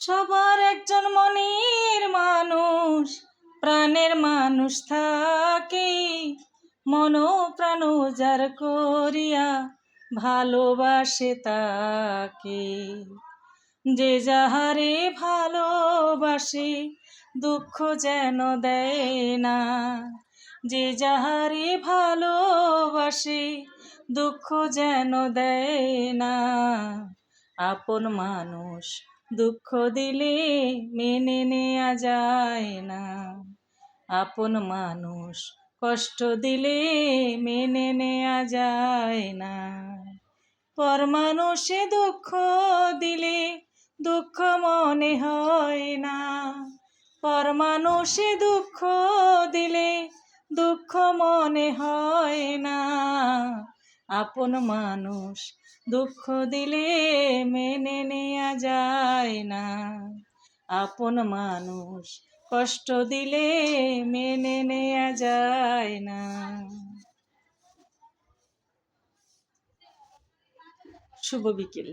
সবার একজন মনের মানুষ, প্রাণের মানুষ থাকে, মন প্রাণ যার করিয়া ভালোবাসে তাকে। যে যাহারে ভালোবাসে দুঃখ যেন দেয় না, যে যাহারে ভালোবাসে দুঃখ যেন দেয় না। আপন মানুষ দুঃখ দিলে মেনে নেয়া যায় না, আপন মানুষ কষ্ট দিলে মেনে নেয়া যায় না। পর মানুষে দুঃখ দিলে দুঃখ মনে হয় না, পর মানুষে দুঃখ দিলে দুঃখ মনে হয় না। আপন মানুষ দুঃখ দিলে মেনে নেয়া যায় না, আপন মানুষ কষ্ট দিলে মেনে নেয়া যায় না। শুভ বিকেল।